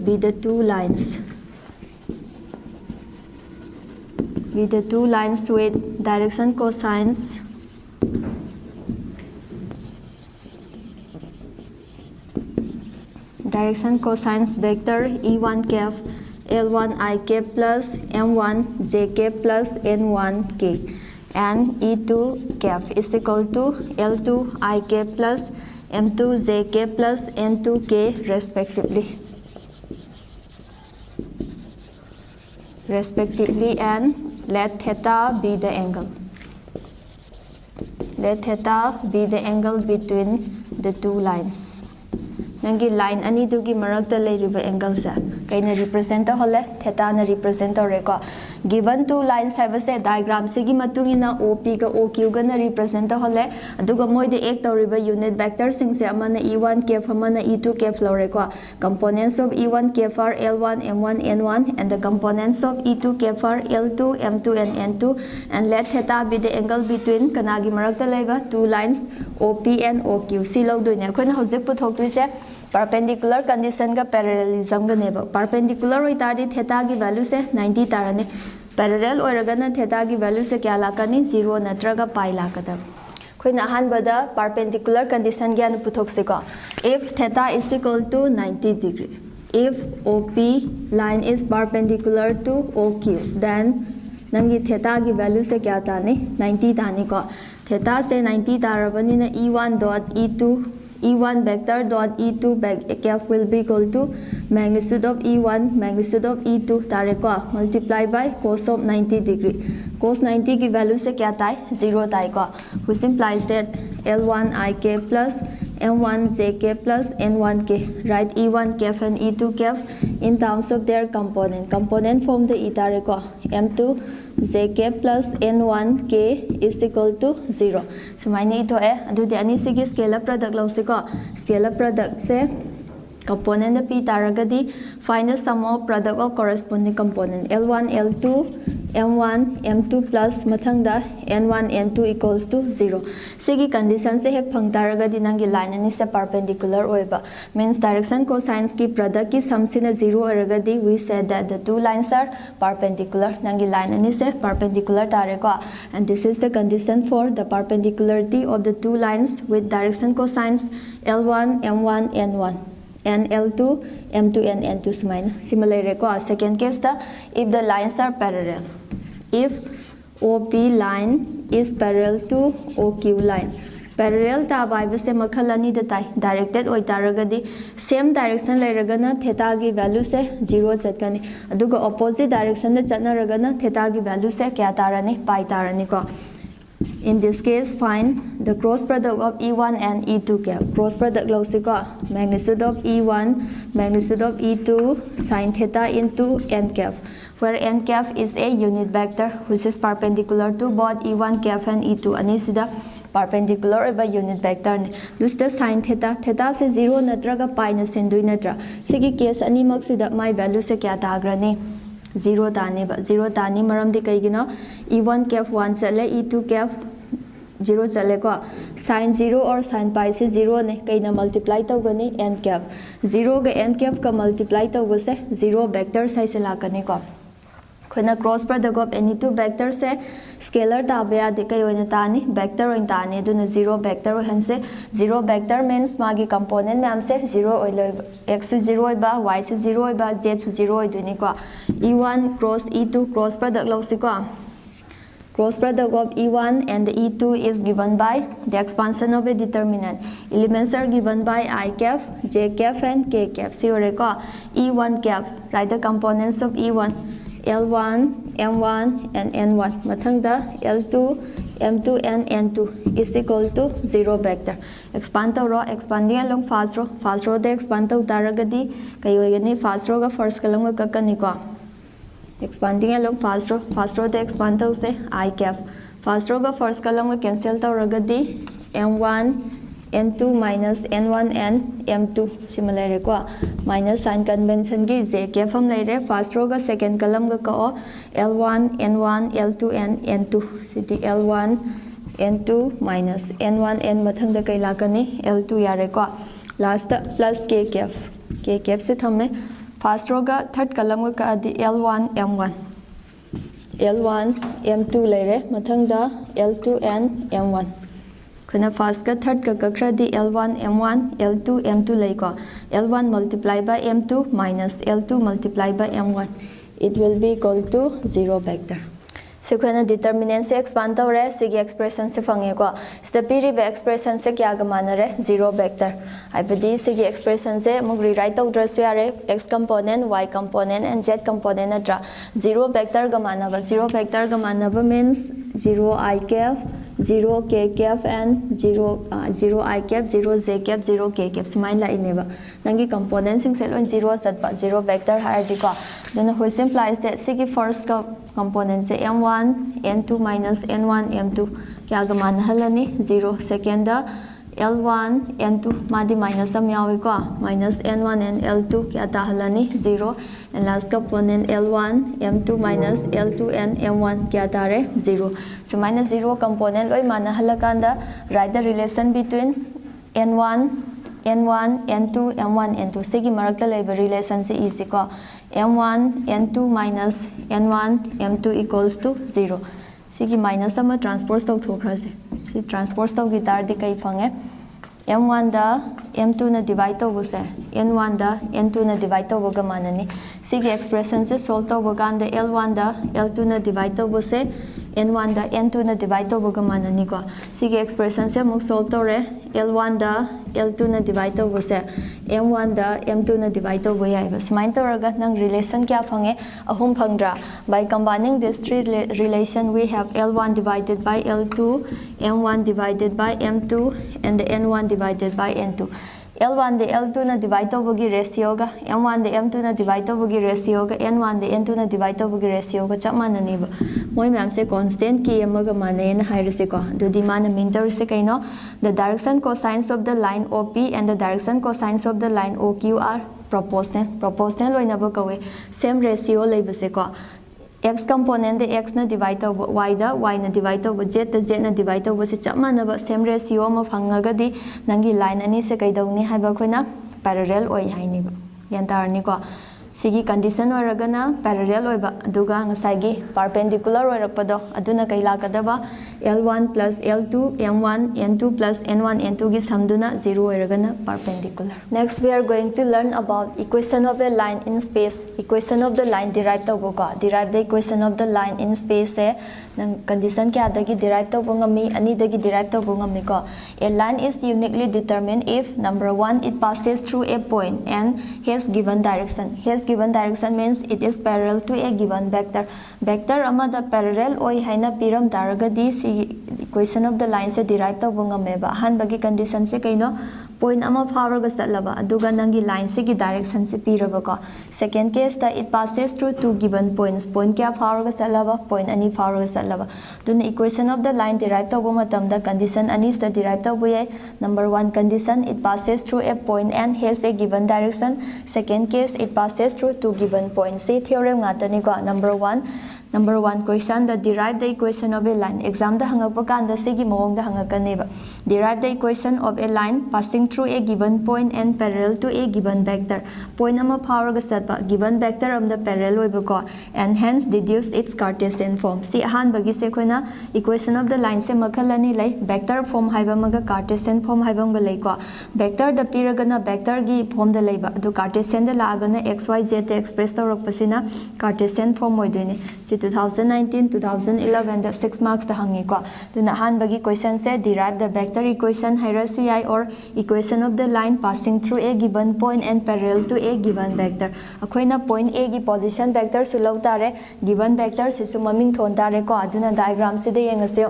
be the two lines with direction cosines vector E1 cap L1 I cap plus M1 J cap plus N1 K and E2 cap is equal to L2 I cap plus M2 J cap plus N2 K respectively and let theta be the angle. Let theta be the angle between the two lines. Nangi line ani dugi marakta leiriba angle sa kaina represent hole theta na represent re ko given two lines have se diagram se gi matungina op ga oq ga na represent hole aduga moi de ek toriba unit vector sing se amana e1 kf amana e2 kf lore ko components of e1 kf are l1 m1 n1 and the components of e2 kf are l2 m2 and n2 and let theta be the angle between kanagi marakta leba two lines op and oq si lo doine khona hojik puthok tu se perpendicular condition का parallelism का नेब perpendicular होई तारी theta की value से 90 तारने parallel ओरगना theta की value से क्या लाकनी 0 नत्रगा पाई लाकदब खोइन अहानबदा perpendicular condition ज्ञान पुथोक से को if theta is equal to 90 degree if OP line is perpendicular to OQ then नंगी थीटा की वैल्यू से क्या ताने 90 ताने को थीटा से 90 तारबनी ना e1 dot e2 E1 vector dot E2 kf will be equal to magnitude of E1 magnitude of E2 तारे को multiply by cos of 90 degree cos 90 की वैल्यू से क्या ताई 0 ताई को which implies that L1 ik plus M1 jk plus N1 k write E1 kf and E2 kf in terms of their component form the तारे को M2 jk plus N1 k is equal to 0 so मायने इतो है अदुदे अनि सिगी scalar product लो से को scalar product से component p taragadi find the sum of product of corresponding component L1 L2 M1 M2 plus mathangda N1 N2 equals to 0 sigi condition se hek phang taragadi nangi line ani se perpendicular oiba means direction cosine ki product ki sum sina 0 oragadi we said that the two lines are perpendicular nangi line ani se perpendicular tare ko and this is the condition for the perpendicularity of the two lines with direction cosines L1 M1 N1 and L2 M2 and N2 smile similarly ko second case the if the lines are parallel if OP line is parallel to OQ line parallel ta vibe se makhalani de tai directed oi taragadi same direction leragana theta gi value se 0 chatkani aduga opposite direction da chatnaragana theta gi value se kya tarani pi tarani ko in this case find the cross product of E1 and E2 cap cross product losiko magnitude of E1 magnitude of E2 sin theta into n cap where n cap is a unit vector which is perpendicular to both E1 cap and E2 ani sida perpendicular by unit vector ne dusda sin theta se 0 natraga pi na sindui natra sigi case ani mak sida my value se kya tagrani 0 ताने बा 0 तानी मरम दे कई गिनो E1 cap 1 चले E2 cap 0 चले को sin 0 और sin pi से 0 ने कई ना multiply तो गनी n cap 0 के n cap का multiply तो वसे 0 vector साइज से लाकने को खोना cross product of any two vector से स्केलर ताबया दे कई ओइन तानी वेक्टर ओइन तानी दुन 0 वेक्टर हन से 0 वेक्टर मींस मागी कंपोनेंट मैम से 0 ओइल x 0 ओइबा y 0 ओइबा z 0 ओइदुनी को e1 cross e2 cross product लौसिको cross product of E1 and the E2 is given by the expansion of a determinant. Elements are given by I cap, J cap and K cap. See E1 cap, write the components of E1. L1, M1 and N1. Mathangda L2, M2 and N2 is equal to 0 vector. Expand the row, expanding along fast row the expand the taragadi, kayogani fast row first column kakaniko. Expanding along fast row the expand the I cap. Fast row first column cancel the ragadi M1, N2 minus N1 and M2 similarly minus sign convention ki J cap हम ले रहे fast row का second column का को L1 N1 L2 and N2 सिटी L1 N2 minus N1 N मथंग द कई लाकनी L2 यारे को last plus K cap से थम्मे fast row का third column का आदि L1 M1 L1 M2 ले रहे मथंग द L2 and M1 खुना फर्स्ट का थर्ड का कक्रा दी L1 M1 L2 M2 लेको L1 multiply by M2 minus L2 multiply by M1 it will be equal to 0 vector. So खुना determinant से expand हो रहे सिगी expression से फंगे को स्टेपी वे expression से क्या गमाना रहे 0 vector. आई बदी सिगी expression से मुग rewrite हो ड्रेस यारे x component y component and z component अट्रा 0 vector गमाना बा 0 vector गमाना बा means 0 I cap 0 k cap and 0 I cap 0 j cap 0 k cap sumain la ineba nangi component sing set on 0 satpa 0 vector hierarchy ko then who simplifies that sigi first component se m1 n2 minus n1 m2 kya gaman halani 0 second L1 N2 madi minus am yawi ko minus N1 and L2 kya tahalani 0 and last component L1 M2 minus L2 and M1 kya tare 0 so minus 0 component loi mana halakanda write the relation between N1 N2 M1 N2 sigi marakta leba relation se easy ko M1 N2 minus N1 M2 equals to 0 sigi minus ama transpose tau thokra se si transpose tau gi tar di kai phange m1 da m2 na divide tau bose n1 da n2 na divide tau boga manani sigi expression se solve tau boga and l1 da l2 na divide tau bose n1 da n2 na divide tau boga manani ko sigi expression se muk solve tau re l1 da l2 na divide tau bose m1 da m2 na divide tau boya ba smain tau raga nang relation kya phange ahum phangra by combining these three relation we have l1 divided by l2 m1 divided by m2 and the n1 divided by n2 L1 the L2 na divide tawagi ratio ga M1 the M2 na divide tawagi ratio ga N1 the N2 na divide tawagi ratio ga chap manani ba moi ma'am se constant ki amaga mane na hairse ko do di mana minter se kaino the direction cosines of the line OP and the direction cosines of the line OQ are proportional loina ba kawe same ratio leibase ko x component the x na divide over y da y na divide over z the z na divide over se chap manaba same ratio ma phangaga di nangi line ani se kaidawni haiba khoina parallel oi haini ba yan tarni ko sigi condition oragana parallel oiba aduga ngasagi perpendicular oirakpado aduna kaila kadaba l1 plus l2 m1 n2 plus n1 n2 gi samduna 0 oiragana perpendicular next we are going to learn about equation of a line in space equation of the line derive tawbo ko derive the equation of the line in space se nang condition kya dagi derive tawbo ngami ani dagi derive tawbo ngami ko a line is uniquely determined if number 1 it passes through a point and has given direction means it is parallel to a given vector amada parallel oi haina piram daragadi si equation of the line se derive tawbo ngame ba han bagi condition se kaino point ama faraga satlaba aduga nangi line se gi direction se piraba ko second case da it passes through two given points point kya faraga satlaba point ani faraga satlaba dun equation of the line derive tawbo matam da condition ani sta derive tawbo ye number 1 condition it passes through a point and has a given direction second case it passes through two given points see theorem ngatani ko number 1 question that derive the equation of a line exam da hangakpa kan da sigi mawong da hangakane ba derive the equation of a line passing through a given point and parallel to a given vector point ama pharaga satpa given vector am the parallel oiba ko and hence deduce its Cartesian form si han bagi se khoina equation of the line se makhalani lai vector form haiba maga Cartesian form haiba ma lai ko vector da piragana vector gi form da laiba adu Cartesian da lagana xyz te express tawrak pasina Cartesian form oidone si 2019-2011 the 6 marks the hangi ko tuna han bagi question se derive the vector equation hierarchy or equation of the line passing through a given point and parallel to a given vector akoina point a gi position vector su lau tare given vector se su maming thon tare ko aduna diagram se de yengase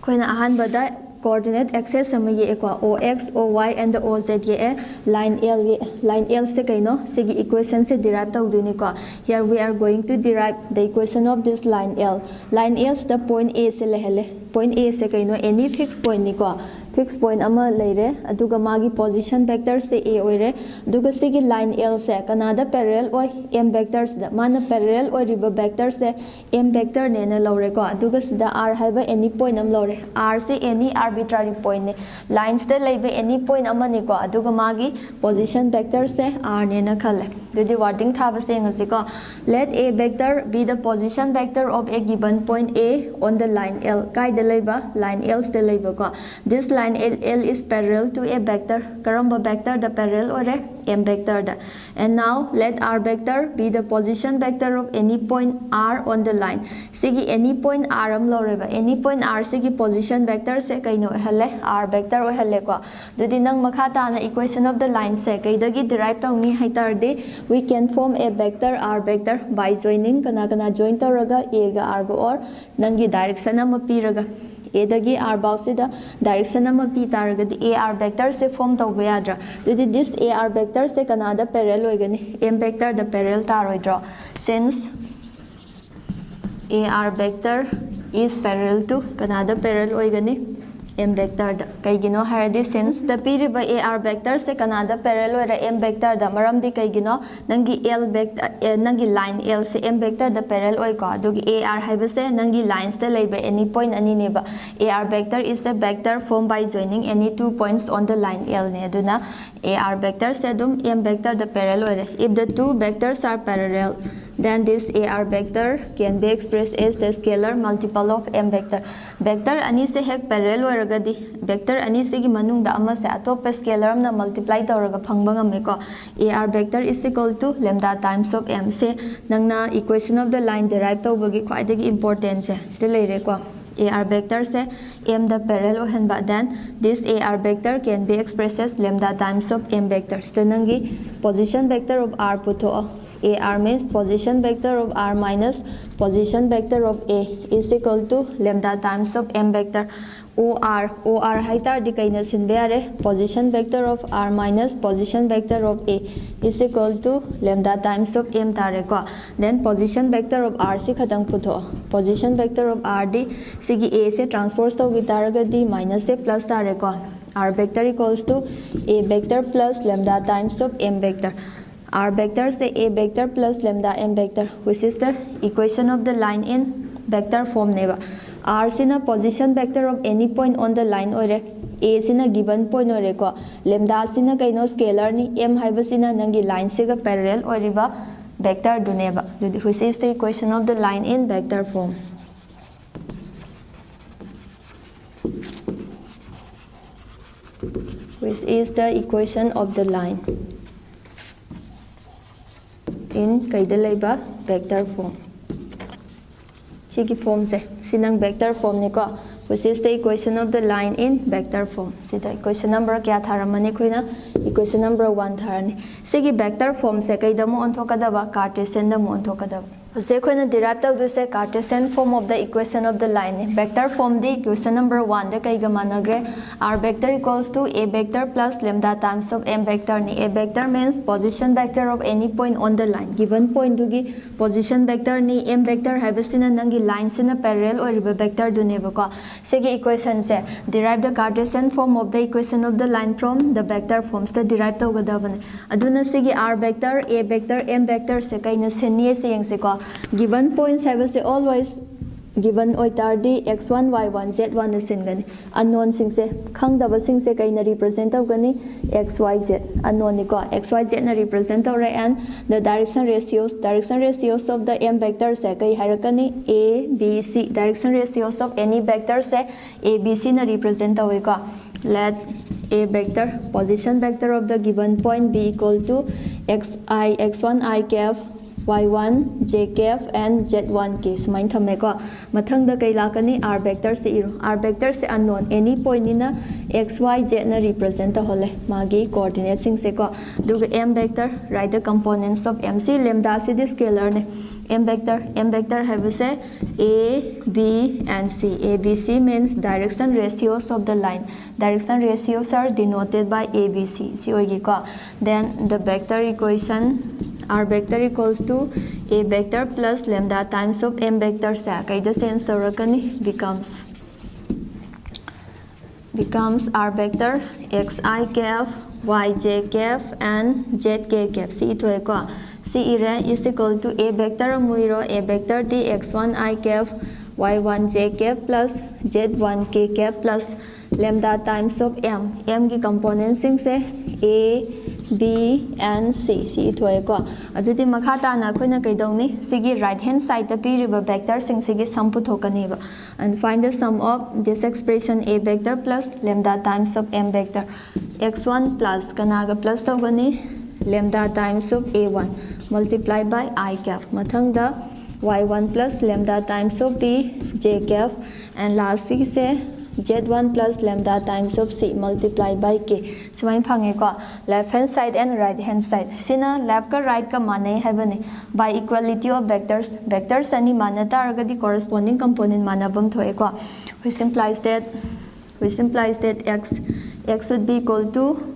koina han bada coordinate axis sama ye ko ox oy and the oz ye line l se kaino sigi equation se derive tawduni ko here we are going to derive the equation of this line l the point a se lehele point a se kaino any fixed point ni ko fixed point ama leire aduga magi position vector se a oire aduga sigi line l se kanada parallel oi m vectors da mana parallel oi riba vector se m vector ne na lore ko aduga sida r haiba any point am lore r se any arbitrary point ne lines da leibe any point ama ni ko aduga magi position vector se r ne na khale dudi wording thaba se ngasi ko let a vector be the position vector of a given point a on the line l kai da leiba line l se leiba ko this line L is parallel to a vector karamba vector the parallel or m vector da and now let r vector be the position vector of any point r on the line sigi any point r am loreba any point r sigi position vector se kaino hale r vector o hale ko dudi nang makha ta na equation of the line se kaidagi derive tawni haitar de we can form a vector r vector by joining kana join tawraga a ga r ga or nangi direction am piraga A dagi R box sida direction ama p taragadi AR vector se form tawba yadra didi this AR vector se kanada parallel oigani M vector the parallel taroidra since AR vector is parallel to kanada parallel oigani M vector da kaigino haradi since the piriba AR vector se kanada parallel oira M vector da maramdi kaigino nangi L vector nangi line L se M vector da parallel oi ko adugi AR haibase nangi lines da leiba any point ani neba AR vector is a vector formed by joining any two points on the line L ne aduna AR vector se dum M vector da parallel oira if the two vectors are parallel then this AR vector can be expressed as the scalar multiple of M vector. Vector ani se hek parallel oiragadi vector ani se gi manungda ama se atop scalar amna multiply tawraga phangba ngame ko AR vector is equal to lambda times of M se nangna equation of the line derive tawbagi khwaidagi important se ste leire ko AR vector se M the parallel ohenba then this AR vector can be expressed as lambda times of M vector ste nangi position vector of R putho AR means position vector of R minus position vector of A is equal to lambda times of M vector OR haitar di kaina sinbeare position vector of R minus position vector of A is equal to lambda times of M tare ko then position vector of R si khatang putho position vector of R di sigi A se transpose to gitaraga di minus se plus tare ko R vector equals to A vector plus lambda times of M vector R vector say A vector plus lambda M vector which is the equation of the line in vector form neba R sina position vector of any point on the line ore A sina given point ore ko lambda sina kaino scalar ni M haiba sina nangi line siga parallel oriba vector duneba which is the equation of the line in vector form which is the equation of the line in kaida laiba vector form chigi form se sinang vector form ne ko which is the equation of the line in vector form sida equation number kya tharamani khoina equation number 1 tharani sigi vector form se kaida mo onthokadaba cartesian da mo onthokadaba ase khoina derive tawdu se cartesian form of the equation of the line vector form the equation number 1 da kaiga managre R vector equals to A vector plus lambda times of M vector ni A vector means position vector of any point on the line given point dugi position vector ni M vector habasina nangi line sina parallel or vector duneba ko segi equation se derive the cartesian form of the equation of the line from the vector forms the derive tawgadabane aduna segi R vector A vector M vector se kaina seni se yengse ko given points have say always given oitardi x1 y1 z1 asingani unknown sing se khangdaba sing se kaina represent tawgani xyz unknown ni ko xyz na represent tawre and the direction ratios of the M vector se kai harakani a b c direction ratios of any vector se a b c na represent tawe ko let A vector position vector of the given point be equal to x1 I cap y1 j cap and z1 k sumain thame ko mathang da kai lakani R vector se iru R vector se unknown any point ina x y z na represent ta hole magi coordinate sing se ko du M vector write the components of M c lambda se the scalar ne M vector have say A, B and C. A, B, C means direction ratios of the line. Direction ratios are denoted by A, B, C. Then the vector equation R vector equals to A vector plus lambda times of M vector kaida sense becomes R vector xi cap yj cap and zk cap see to ko C is equal to A vector muiro A vector d x1 I cap y1 j cap plus z1 k cap plus lambda times of M. M ki components sing se A, B and C. C to ko adudi makhata na khoina kaidongni sigi right hand side ta piriba vector sing sigi sum puthokani ba and find the sum of this expression A vector plus lambda times of M vector x1 plus kanaga plus tawgani lambda times of A1 multiplied by I cap mathang da y1 plus lambda times of B j cap and last se z1 plus lambda times of c multiplied by k. Sumain phange ko left hand side and right hand side. Sina left ka right ka mane habani by equality of vectors. Vectors ani mana taragadi corresponding component mana bam thoe ko. We simplifies that x would be equal to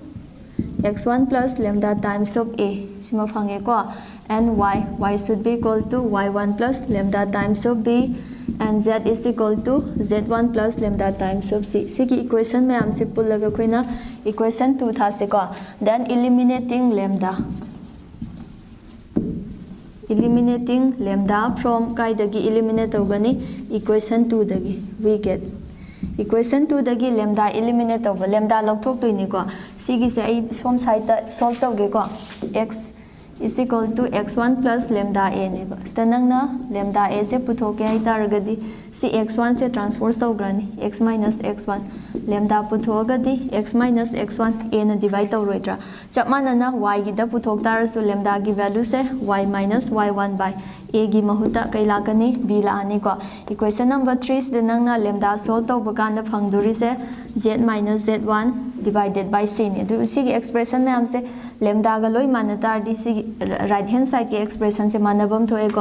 x1 plus lambda times of a. Sima phange ko and y should be equal to y1 plus lambda times of b. And z is equal to z1 plus lambda times of c. Sigi equation में हमसे पुल लगा कोई ना equation 2 था से को. Then eliminating lambda from काय दगी eliminate होगा नी equation 2 दगी we get equation 2 दगी lambda eliminate होगा lambda लग थोक तो इन्हीं को. सिगी से आई सोम साइड solve तो गे को x is equal to x1 plus lambda a neba. Stanang na lambda a se puthoke hai taragadi si x1 se transpose tawgrani x minus x1 lambda puthogadi x minus x1 a na divide tawroidra. Chapmana na y gi da puthok tarasu lambda gi value se y minus y1 by a gi mahuta kailakani b la ani ko. Equation number 3 stanang na lambda solve tawbakanda phangduri se z minus z1 divided by c ne. Do see expression में हमसे lambda का लोई मानता है D right hand side के expression से मानवम तो एक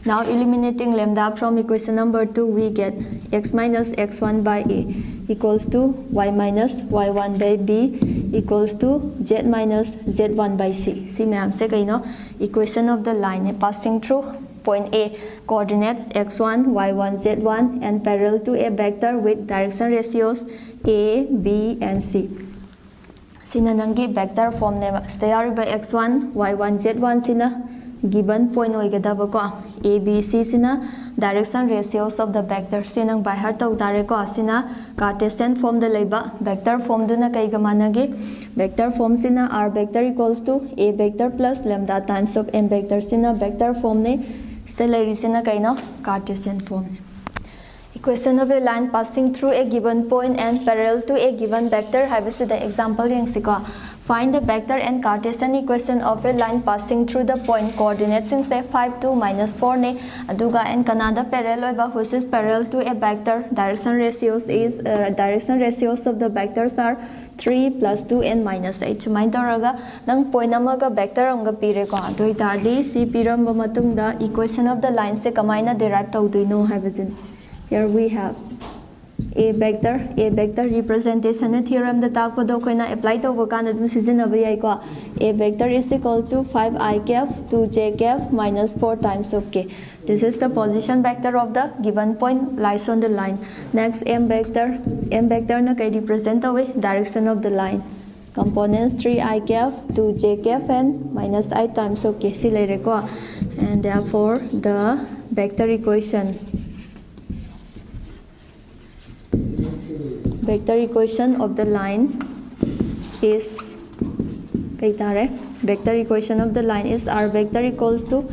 now eliminating lambda from equation number 2 we get x minus x1 by a equals to y minus y1 by b equals to z minus z1 by c. See में हमसे कहीं ना equation of the line है passing through point A, coordinates x1, y1, z1 and parallel to a vector with direction ratios a, b and c. Sina nangi vector form neba. Stay by x1, y1, z1 sina given point oigadaba ko. A, b, c sina direction ratios of the vector. Sinang by heart tau tare ko sina Cartesian form the leba. Vector form do na kay gamanagi. Vector form sina r vector equals to a vector plus lambda times of m vector. Sina vector form ne stay sina kay no Cartesian form. Equation of a line passing through a given point and parallel to a given vector. Have the example yang siko. Find the vector and Cartesian equation of a line passing through the point. Coordinates sing say 5 2 minus 4 ne. Aduga and Canada parallel ba which is parallel to a vector. Direction ratios of the vectors are 3 plus 2 and minus 8. Sumain tawraga nang point amaga vector amga pire ko. Adoi tardi si piram ba matungda equation of the line se kamaina derive tawduino habajin. Here we have a vector representation theorem the talk do koina apply to bokan adum seasonable ai ko. A vector is equal to 5i cap 2j cap minus 4 times of k. This is the position vector of the given point lies on the line. Next m vector na kay represent the way direction of the line. Components 3i cap 2j cap and minus I times of k silay ko. And therefore the vector equation of the line is vector equation of the line is r vector equals to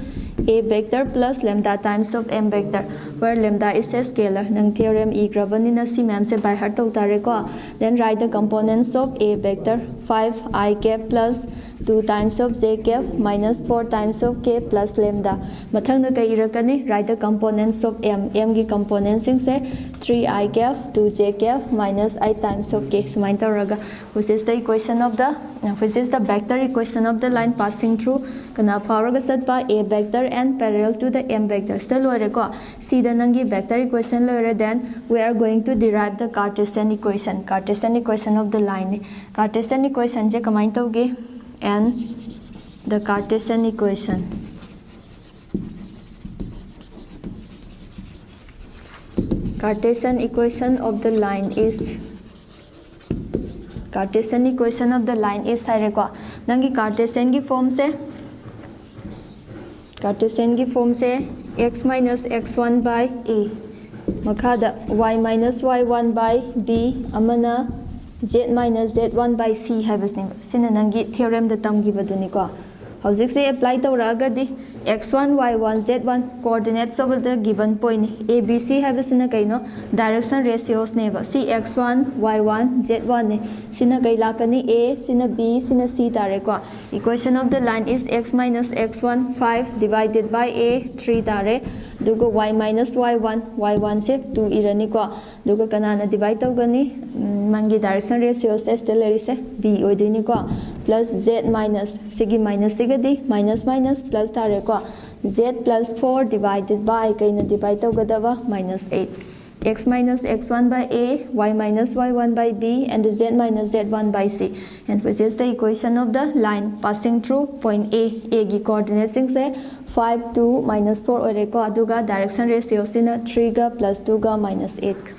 a vector plus lambda times of m vector, where lambda is a scalar. Nang theorem e grabanina si ma'am se by heart to tare ko. Then write the components of a vector 5i cap plus 2 times of j cap minus 4 times of k plus lambda. Mathang na kay irakani write the components of m. M ki components sing se 3i cap 2j cap minus I times of k. Sumain tawraga which is the vector equation of the line passing through kana phawraga sat by a vector and parallel to the m vector. Still lore ko see the nangi vector equation lore, then we are going to derive the Cartesian equation of the line. Cartesian equation je kamain tawge and the Cartesian equation of the line is सारे को नंगी Cartesian की form से x minus x1 by a makada y minus y1 by b amana z minus z1 by c habisne sina nangi theorem da tamgi baduni ko hojik se apply tawragadi x1 y1 z1 coordinates of the given point a b c habisina kaino direction ratios neba c x1 y1 z1 ne sina kai lakani a sina b sina c tare ko. Equation of the line is x minus x1 5 divided by a 3 tare दुगा y minus y1 y1 से 2 इरनी को दुगा कनाना divide तौगनी मंगी direction ratio से स्टेलरी से b ओइदुनी को plus z minus सिगी माइनस सिगदी माइनस माइनस प्लस तारे को z plus 4 divided by कइना डिवाइड तौगदवा minus 8 x minus x1 by a, y minus y1 by b, and z minus z1 by c, and which is the equation of the line passing through point A. A की coordinates से 5 2 minus 4 और एक को आदुगा direction ratio से ना 3 का plus 2 का minus 8